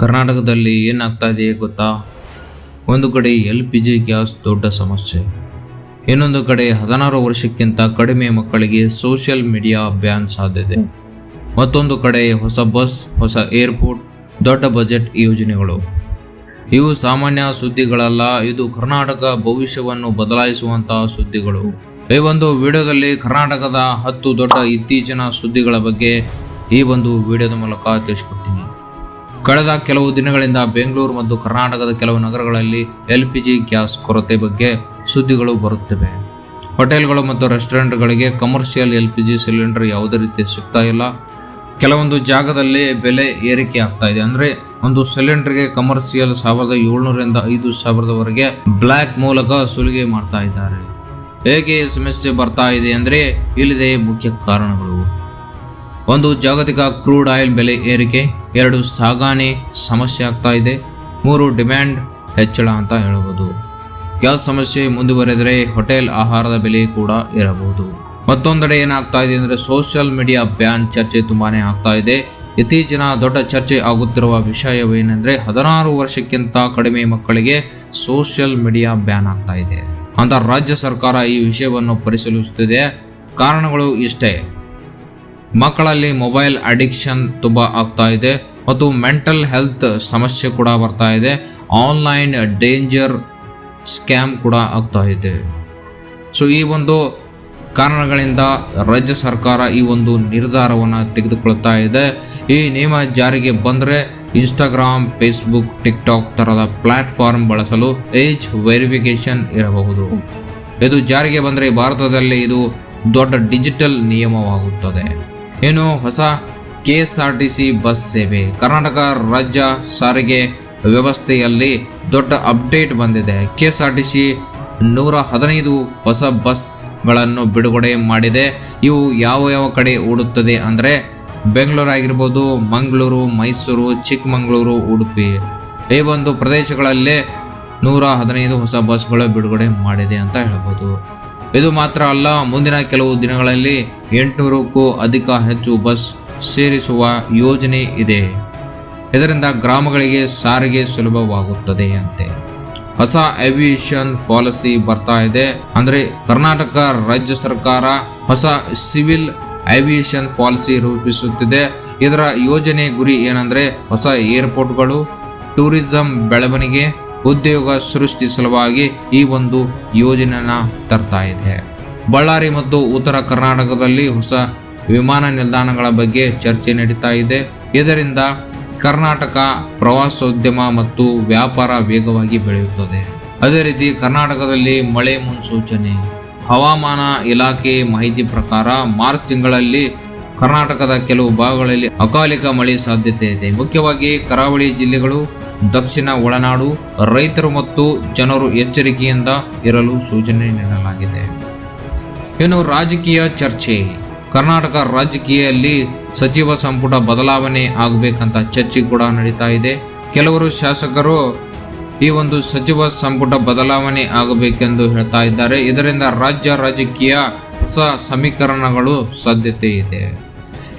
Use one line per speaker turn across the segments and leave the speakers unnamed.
ಕರ್ನಾಟಕದಲ್ಲಿ ಏನಾಗ್ತಾ ಇದೆ ಗೊತ್ತಾ? ಒಂದು ಕಡೆ LPG ಗ್ಯಾಸ್ ದೊಡ್ಡ ಸಮಸ್ಯೆ, ಇನ್ನೊಂದು ಕಡೆ 16 ವರ್ಷಕ್ಕಿಂತ ಕಡಿಮೆ ಮಕ್ಕಳಿಗೆ ಸೋಷಿಯಲ್ ಮೀಡಿಯಾ ಬ್ಯಾನ್ ಸಾಧ್ಯತೆ, ಮತ್ತೊಂದು ಕಡೆ ಹೊಸ ಬಸ್, ಹೊಸ ಏರ್ಪೋರ್ಟ್, ದೊಡ್ಡ ಬಜೆಟ್ ಯೋಜನೆಗಳು. ಇವು ಸಾಮಾನ್ಯ ಸುದ್ದಿಗಳಲ್ಲ, ಇದು ಕರ್ನಾಟಕ ಭವಿಷ್ಯವನ್ನು ಬದಲಾಯಿಸುವಂತಹ ಸುದ್ದಿಗಳು. ಈ ಒಂದು ವಿಡಿಯೋದಲ್ಲಿ ಕರ್ನಾಟಕದ 10 ದೊಡ್ಡ ಇತ್ತೀಚಿನ ಸುದ್ದಿಗಳ ಬಗ್ಗೆ ಈ ಒಂದು ವಿಡಿಯೋದ ಮೂಲಕ ತಿಳಿಸ್ಕೊಡ್ತೀನಿ. ಕಳೆದ ಕೆಲವು ದಿನಗಳಿಂದ ಬೆಂಗಳೂರು ಮತ್ತು ಕರ್ನಾಟಕದ ಕೆಲವು ನಗರಗಳಲ್ಲಿ LPG ಗ್ಯಾಸ್ ಕೊರತೆ ಬಗ್ಗೆ ಸುದ್ದಿಗಳು ಬರುತ್ತಿವೆ. ಹೋಟೆಲ್ಗಳು ಮತ್ತು ರೆಸ್ಟೋರೆಂಟ್ಗಳಿಗೆ ಕಮರ್ಷಿಯಲ್ LPG ಸಿಲಿಂಡರ್ ಯಾವುದೇ ರೀತಿ ಸಿಗ್ತಾ ಇಲ್ಲ. ಕೆಲವೊಂದು ಜಾಗದಲ್ಲಿ ಬೆಲೆ ಏರಿಕೆ ಆಗ್ತಾ ಇದೆ. ಅಂದರೆ ಒಂದು ಸಿಲಿಂಡರ್ಗೆ ಕಮರ್ಷಿಯಲ್ 1700ರಿಂದ 5000ವರೆಗೆ ಬ್ಲ್ಯಾಕ್ ಮೂಲಕ ಸುಲಿಗೆ ಮಾಡ್ತಾ ಇದ್ದಾರೆ. ಹೇಗೆ ಸಮಸ್ಯೆ ಬರ್ತಾ ಇದೆ ಅಂದರೆ ಇಲ್ಲಿದೆ ಮುಖ್ಯ ಕಾರಣಗಳು. 1, ಜಾಗತಿಕ ಕ್ರೂಡ್ ಆಯಿಲ್ ಬೆಲೆ ಏರಿಕೆ. 2, ಸಾಗಣೆ ಸಮಸ್ಯೆ ಆಗ್ತಾ ಇದೆ. 3, ಡಿಮ್ಯಾಂಡ್ ಹೆಚ್ಚಳ ಅಂತ ಹೇಳಬಹುದು. ಗ್ಯಾಸ್ ಸಮಸ್ಯೆ ಮುಂದುವರೆದರೆ ಹೋಟೆಲ್ ಆಹಾರದ ಬೆಲೆ ಕೂಡ ಇರಬಹುದು. ಮತ್ತೊಂದೆಡೆ ಏನಾಗ್ತಾ ಇದೆ ಅಂದರೆ ಸೋಷಿಯಲ್ ಮೀಡಿಯಾ ಬ್ಯಾನ್ ಚರ್ಚೆ ತುಂಬಾನೇ ಆಗ್ತಾ ಇದೆ. ಇತ್ತೀಚಿನ ದೊಡ್ಡ ಚರ್ಚೆ ಆಗುತ್ತಿರುವ ವಿಷಯವೇನೆಂದರೆ 16 ವರ್ಷಕ್ಕಿಂತ ಕಡಿಮೆ ಮಕ್ಕಳಿಗೆ ಸೋಷಿಯಲ್ ಮೀಡಿಯಾ ಬ್ಯಾನ್ ಆಗ್ತಾ ಇದೆ ಅಂತ ರಾಜ್ಯ ಸರ್ಕಾರ ಈ ವಿಷಯವನ್ನು ಪರಿಶೀಲಿಸುತ್ತಿದೆ. ಕಾರಣಗಳು ಇಷ್ಟೇ: ಮಕ್ಕಳಲ್ಲಿ ಮೊಬೈಲ್ ಅಡಿಕ್ಷನ್ ತುಂಬ ಆಗ್ತಾ ಇದೆ ಮತ್ತು ಮೆಂಟಲ್ ಹೆಲ್ತ್ ಸಮಸ್ಯೆ ಕೂಡ ಬರ್ತಾ ಇದೆ. ಆನ್ಲೈನ್ ಡೇಂಜರ್ ಸ್ಕ್ಯಾಮ್ ಕೂಡ ಆಗ್ತಾ ಇದೆ. ಸೊ ಈ ಒಂದು ಕಾರಣಗಳಿಂದ ರಾಜ್ಯ ಸರ್ಕಾರ ಈ ಒಂದು ನಿರ್ಧಾರವನ್ನು ತೆಗೆದುಕೊಳ್ತಾ ಇದೆ. ಈ ನಿಯಮ ಜಾರಿಗೆ ಬಂದರೆ ಇನ್ಸ್ಟಾಗ್ರಾಮ್, ಫೇಸ್ಬುಕ್, ಟಿಕ್ಟಾಕ್ ತರಹದ ಪ್ಲಾಟ್ಫಾರ್ಮ್ ಬಳಸಲು ಏಜ್ ವೆರಿಫಿಕೇಶನ್ ಇರಬಹುದು. ಇದು ಜಾರಿಗೆ ಬಂದರೆ ಭಾರತದಲ್ಲಿ ಇದು ದೊಡ್ಡ ಡಿಜಿಟಲ್ ನಿಯಮವಾಗುತ್ತದೆ. ಇನ್ನು ಹೊಸ KSRTC ಬಸ್ ಸೇವೆ. ಕರ್ನಾಟಕ ರಾಜ್ಯ ಸಾರಿಗೆ ವ್ಯವಸ್ಥೆಯಲ್ಲಿ ದೊಡ್ಡ ಅಪ್ಡೇಟ್ ಬಂದಿದೆ. KSRTC 115 ಹೊಸ ಬಸ್ಗಳನ್ನು ಬಿಡುಗಡೆ ಮಾಡಿದೆ. ಇವು ಯಾವ ಕಡೆ ಓಡುತ್ತದೆ ಅಂದರೆ ಬೆಂಗಳೂರು ಆಗಿರ್ಬೋದು, ಮಂಗಳೂರು, ಮೈಸೂರು, ಚಿಕ್ಕಮಗಳೂರು, ಉಡುಪಿ ಈ ಒಂದು ಪ್ರದೇಶಗಳಲ್ಲೇ 115 ಹೊಸ ಬಸ್ಗಳು ಬಿಡುಗಡೆ ಮಾಡಿದೆ ಅಂತ ಹೇಳ್ಬೋದು. ಇದು ಮಾತ್ರ ಅಲ್ಲ, ಮುಂದಿನ ಕೆಲವು ದಿನಗಳಲ್ಲಿ 800ಕ್ಕೂ ಹೆಚ್ಚು ಬಸ್ ಸೇರಿಸುವ ಯೋಜನೆ ಇದೆ. ಇದರಿಂದ ಗ್ರಾಮಗಳಿಗೆ ಸಾರಿಗೆ ಸುಲಭವಾಗುತ್ತದೆ ಅಂತೆ. ಹೊಸ ಏವಿಯೇಷನ್ ಪಾಲಿಸಿ ಬರ್ತಾ ಇದೆ. ಅಂದರೆ ಕರ್ನಾಟಕ ರಾಜ್ಯ ಸರ್ಕಾರ ಹೊಸ ಸಿವಿಲ್ ಏವಿಯೇಷನ್ ಪಾಲಿಸಿ ರೂಪಿಸುತ್ತಿದೆ. ಇದರ ಯೋಜನೆ ಗುರಿ ಏನಂದ್ರೆ ಹೊಸ ಏರ್ಪೋರ್ಟ್ಗಳು, ಟೂರಿಸಂ ಬೆಳವಣಿಗೆ, ಉದ್ಯೋಗ ಸೃಷ್ಟಿ ಸಲುವಾಗಿ ಈ ಒಂದು ಯೋಜನೆಯನ್ನ ತರ್ತಾ ಇದೆ. ಬಳ್ಳಾರಿ ಮತ್ತು ಉತ್ತರ ಕರ್ನಾಟಕದಲ್ಲಿ ಹೊಸ ವಿಮಾನ ನಿಲ್ದಾಣಗಳ ಬಗ್ಗೆ ಚರ್ಚೆ ನಡೀತಾ ಇದೆ. ಇದರಿಂದ ಕರ್ನಾಟಕ ಪ್ರವಾಸೋದ್ಯಮ ಮತ್ತು ವ್ಯಾಪಾರ ವೇಗವಾಗಿ ಬೆಳೆಯುತ್ತದೆ. ಅದೇ ರೀತಿ ಕರ್ನಾಟಕದಲ್ಲಿ ಮಳೆ ಮುನ್ಸೂಚನೆ. ಹವಾಮಾನ ಇಲಾಖೆ ಮಾಹಿತಿ ಪ್ರಕಾರ ಮಾರ್ಚ್ ತಿಂಗಳಲ್ಲಿ ಕರ್ನಾಟಕದ ಕೆಲವು ಭಾಗಗಳಲ್ಲಿ ಅಕಾಲಿಕ ಮಳೆ ಸಾಧ್ಯತೆ ಇದೆ. ಮುಖ್ಯವಾಗಿ ಕರಾವಳಿ ಜಿಲ್ಲೆಗಳು, ದಕ್ಷಿಣ ಒಳನಾಡು. ರೈತರು ಮತ್ತು ಜನರು ಎಚ್ಚರಿಕೆಯಿಂದ ಇರಲು ಸೂಚನೆ ನೀಡಲಾಗಿದೆ. ಇನ್ನು ರಾಜಕೀಯ ಚರ್ಚೆ. ಕರ್ನಾಟಕ ರಾಜಕೀಯದಲ್ಲಿ ಸಚಿವ ಸಂಪುಟ ಬದಲಾವಣೆ ಆಗಬೇಕಂತ ಚರ್ಚೆ ಕೂಡ ನಡೀತಾ ಇದೆ. ಕೆಲವರು ಶಾಸಕರು ಈ ಒಂದು ಸಚಿವ ಸಂಪುಟ ಬದಲಾವಣೆ ಆಗಬೇಕೆಂದು ಹೇಳ್ತಾ ಇದ್ದಾರೆ. ಇದರಿಂದ ರಾಜ್ಯ ರಾಜಕೀಯ ಹೊಸ ಸಮೀಕರಣಗಳು ಸಾಧ್ಯತೆ ಇದೆ.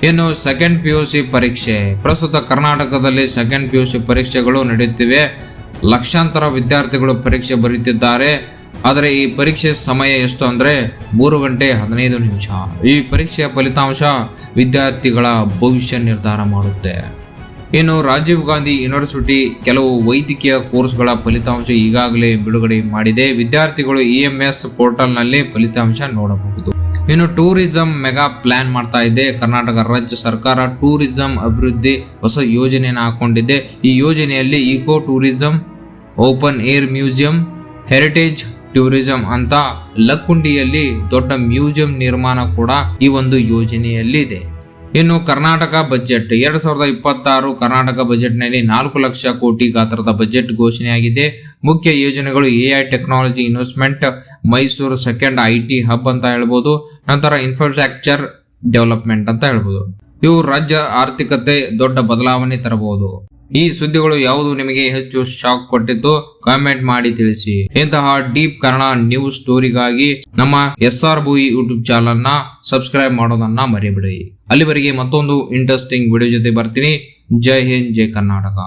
ಇನ್ನು ಸೆಕೆಂಡ್ PUC ಪರೀಕ್ಷೆ. ಪ್ರಸ್ತುತ ಕರ್ನಾಟಕದಲ್ಲಿ ಸೆಕೆಂಡ್ PUC ಪರೀಕ್ಷೆಗಳು ನಡೆಯುತ್ತಿವೆ. ಲಕ್ಷಾಂತರ ವಿದ್ಯಾರ್ಥಿಗಳು ಪರೀಕ್ಷೆ ಬರೆಯುತ್ತಿದ್ದಾರೆ. ಆದರೆ ಈ ಪರೀಕ್ಷೆ ಸಮಯ ಎಷ್ಟು ಅಂದರೆ 3 ಗಂಟೆ 15 ನಿಮಿಷ. ಈ ಪರೀಕ್ಷೆಯ ಫಲಿತಾಂಶ ವಿದ್ಯಾರ್ಥಿಗಳ ಭವಿಷ್ಯ ನಿರ್ಧಾರ ಮಾಡುತ್ತೆ. ಇನ್ನು ರಾಜೀವ್ ಗಾಂಧಿ ಯೂನಿವರ್ಸಿಟಿ ಕೆಲವು ವೈದ್ಯಕೀಯ ಕೋರ್ಸ್ಗಳ ಫಲಿತಾಂಶ ಈಗಾಗಲೇ ಬಿಡುಗಡೆ ಮಾಡಿದೆ. ವಿದ್ಯಾರ್ಥಿಗಳು EMS ಪೋರ್ಟಲ್ನಲ್ಲಿ ಫಲಿತಾಂಶ ನೋಡಬಹುದು. ಇನ್ನು ಟೂರಿಸಂ ಮೆಗಾ ಪ್ಲಾನ್ ಮಾಡ್ತಾ ಇದೆ ಕರ್ನಾಟಕ ರಾಜ್ಯ ಸರ್ಕಾರ. ಟೂರಿಸಂ ಅಭಿವೃದ್ಧಿ ಹೊಸ ಯೋಜನೆಯನ್ನು ಹಾಕೊಂಡಿದೆ. ಈ ಯೋಜನೆಯಲ್ಲಿ eco tourism, open air museum, heritage tourism ಅಂತ ಲಕ್ಕುಂಡಿಯಲ್ಲಿ ದೊಡ್ಡ ಮ್ಯೂಸಿಯಂ ನಿರ್ಮಾಣ ಕೂಡ ಈ ಒಂದು ಯೋಜನೆಯಲ್ಲಿ ಇದೆ. ಇನ್ನು ಕರ್ನಾಟಕ ಬಜೆಟ್ 2026 ಕರ್ನಾಟಕ ಬಜೆಟ್ನಲ್ಲಿ 4 ಲಕ್ಷ ಕೋಟಿ ಗಾತ್ರದ ಬಜೆಟ್ ಘೋಷಣೆಯಾಗಿದೆ. ಮುಖ್ಯ ಯೋಜನೆಗಳು AI technology investment, Mysuru second IT hub ಅಂತ ಹೇಳ್ಬೋದು, ನಂತರ ಇನ್ಫ್ರಾಸ್ಟ್ರಕ್ಚರ್ ಡೆವಲಪ್ಮೆಂಟ್ ಅಂತ ಹೇಳ್ಬೋದು. ಇವು ರಾಜ್ಯ ಆರ್ಥಿಕತೆ ದೊಡ್ಡ ಬದಲಾವಣೆ ತರಬಹುದು. ಈ ಸುದ್ದಿಗಳು ಯಾವುದು ನಿಮಗೆ ಹೆಚ್ಚು ಶಾಕ್ ಕೊಟ್ಟಿತ್ತು ಕಾಮೆಂಟ್ ಮಾಡಿ ತಿಳಿಸಿ. ಇಂತಹ ಡೀಪ್ ಕನ್ನಡ ನ್ಯೂಸ್ ಸ್ಟೋರಿಗಾಗಿ ನಮ್ಮ SR ಭೂಯಿ ಯೂಟ್ಯೂಬ್ ಚಾನಲ್ ನ ಸಬ್ಸ್ಕ್ರೈಬ್ ಮಾಡೋದನ್ನ ಮರೆಯಬೇಡಿ. ಅಲ್ಲಿವರೆಗೆ ಮತ್ತೊಂದು ಇಂಟ್ರೆಸ್ಟಿಂಗ್ ವಿಡಿಯೋ ಜೊತೆ ಬರ್ತೀನಿ. ಜೈ ಹಿಂದ್, ಜೈ ಕರ್ನಾಟಕ.